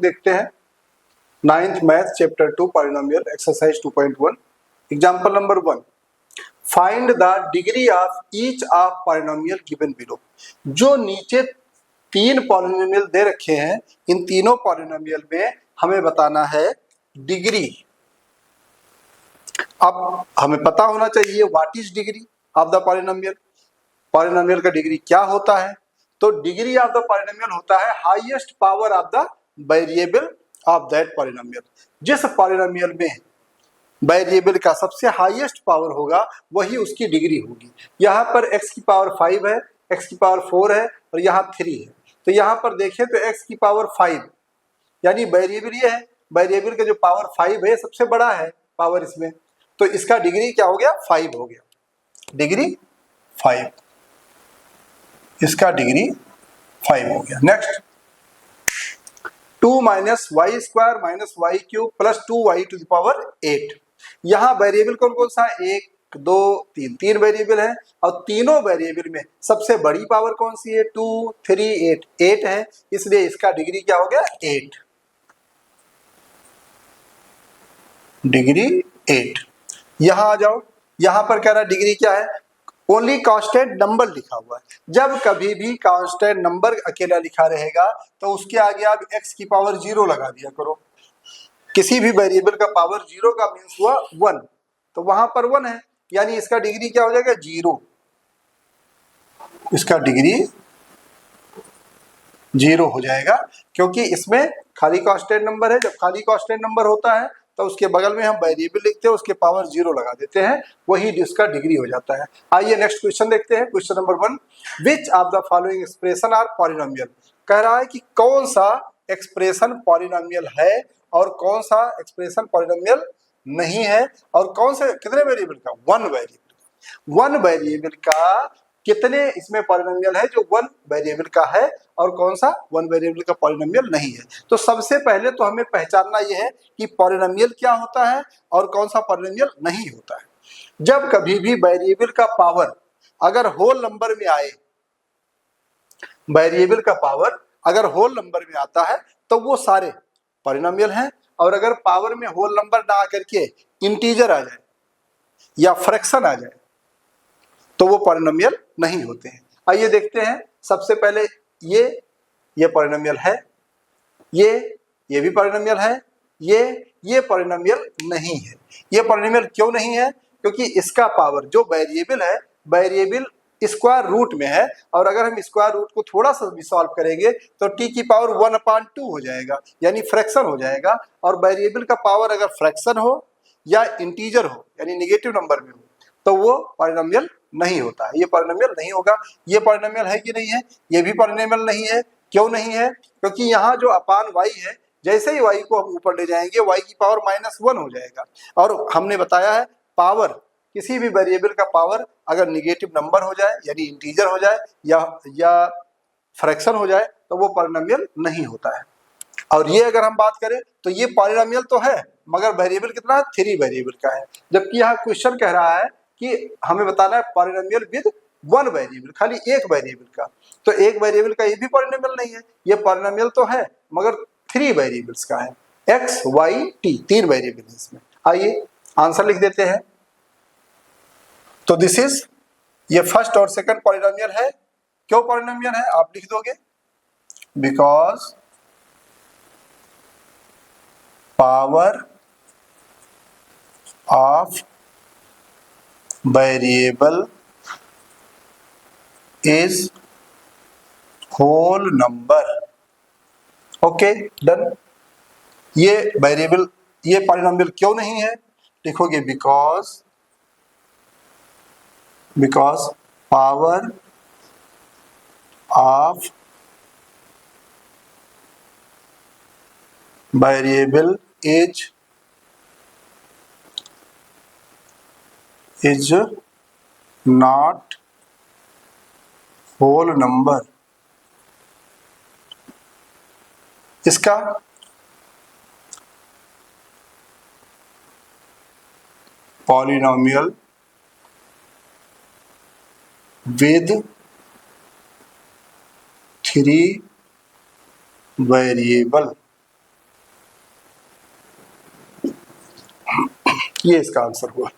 देखते हैं। 9th math chapter 2 polynomial exercise 2.1 example number 1, find the degree of each of polynomial given below. जो नीचे 3 polynomial दे रखे हैं, इन तीनों पॉलिनोमियल में हमें बताना है डिग्री। अब हमें पता होना चाहिए what is degree of the polynomial, polynomial का डिग्री क्या होता है। तो डिग्री ऑफ द पॉलिनोमियल होता है highest power of the variable of that polynomial. जिस पॉलिनोमियल में वेरिएबल का सबसे हाईएस्ट पावर होगा वही उसकी डिग्री होगी। यहाँ पर x की पावर 5 है, x की पावर 4 है और यहाँ 3 है। तो यहाँ पर देखें तो x की पावर 5 यानी वेरिएबल ये है, वेरिएबल का जो पावर 5 है सबसे बड़ा है पावर इसमें, तो इसका डिग्री क्या हो गया 5 हो गया, डिग्री 5, इसका डिग्री 5 हो गया। Next 2 minus Y square minus Y cube plus 2y to the power 8। यहाँ वेरिएबल कौन कौन सा, 1 2 3, 3 वेरिएबल है और तीनों वेरिएबल में सबसे बड़ी पावर कौन सी है, 2 3 8 है, इसलिए इसका डिग्री क्या हो गया 8, डिग्री 8। यहाँ आ जाओ, यहाँ पर कह रहा है डिग्री क्या है, ओनली कांस्टेंट नंबर लिखा हुआ है। जब कभी भी कांस्टेंट नंबर अकेला लिखा रहेगा तो उसके आगे आप x की पावर 0 लगा दिया करो। किसी भी वेरिएबल का पावर 0 का मीन्स हुआ 1, तो वहां पर 1 है यानी इसका डिग्री क्या हो जाएगा 0, इसका डिग्री 0 हो जाएगा क्योंकि इसमें खाली कांस्टेंट नंबर है। जब खाली कांस्टेंट नंबर होता है तो उसके बगल में हम वेरिएबल लिखते हैं, उसके पावर 0 लगा देते हैं, वही उसका डिग्री हो जाता है। आइए नेक्स्ट क्वेश्चन देखते हैं। Question number 1, which of the following expression are polynomial. कह रहा है कि कौन सा एक्सप्रेशन पॉलिनोमियल है और कौन सा एक्सप्रेशन पॉलिनोमियल नहीं है, और कौन से कितने वेरिएबल का, 1 वेरिएबल। 1 वेरिएबल का कितने इसमें पॉलिनोमियल है जो 1 वेरिएबल का है और कौन सा 1 वेरिएबल का पॉलिनोमियल नहीं है। तो सबसे पहले तो हमें पहचानना यह है कि पॉलिनोमियल क्या होता है और कौन सा पॉलिनोमियल नहीं होता है। जब कभी भी वेरिएबल का पावर अगर होल नंबर में आए, वेरिएबल का पावर अगर होल नंबर में आता है तो वो सारे पॉलिनोमियल हैं, और अगर पावर में होल नंबर ना आकर के इंटीजर आ जाए या फ्रैक्शन आ जाए तो वो पॉलिनोमियल नहीं होते हैं। आइए देखते हैं। सबसे पहले ये पॉलिनोमियल है, ये भी पॉलिनोमियल है, ये पॉलिनोमियल नहीं है। ये पॉलिनोमियल क्यों नहीं है, क्योंकि इसका पावर जो वेरिएबल है, वेरिएबल स्क्वायर रूट में है, और अगर हम स्क्वायर रूट को थोड़ा सा भी सॉल्व करेंगे तो t की पावर 1/2 हो जाएगा यानी फ्रैक्शन हो जाएगा। और वेरिएबल का पावर अगर फ्रैक्शन हो या इंटीजर हो यानी नेगेटिव नंबर में हो तो वो पॉलिनोमियल नहीं होता है, ये पॉलिनोमियल नहीं होगा। ये पॉलिनोमियल है कि नहीं है, ये भी पॉलिनोमियल नहीं है। क्यों नहीं है, क्योंकि यहाँ जो अपान y है, जैसे ही y को हम ऊपर ले जाएंगे y की पावर -1 हो जाएगा। और हमने बताया है पावर, किसी भी वेरिएबल का पावर अगर निगेटिव नंबर हो जाए यानी इंटीजर हो जाए या फ्रैक्शन हो जाए तो वो पॉलिनोमियल नहीं होता है। और ये अगर हम बात करें तो ये पॉलिनोमियल तो है मगर वेरिएबल कितना है, 3 वेरिएबल का है। जबकि यहाँ क्वेश्चन कह रहा है कि हमें बताना है पॉलिनोमियल विद 1 वेरिएबल, खाली एक वेरिएबल का। तो एक वेरिएबल का ये भी पॉलिनोमियल नहीं है, ये पॉलिनोमियल तो है मगर 3 वेरिएबल्स का है, x y t 3 वेरिएबल है इसमें। आइए आंसर लिख देते हैं। तो दिस इज, ये फर्स्ट और सेकंड पॉलिनोमियल है। क्यों पॉलिनोमियल है आप लिख दोगे, because power of variable is whole number. Okay done. ये वेरिएबल, ये पॉलिनोमियल क्यों नहीं है, लिखोगे because power of variable is not whole number। इसका पॉलिनोमियल विद 3 वेरिएबल ये इसका आंसर हुआ।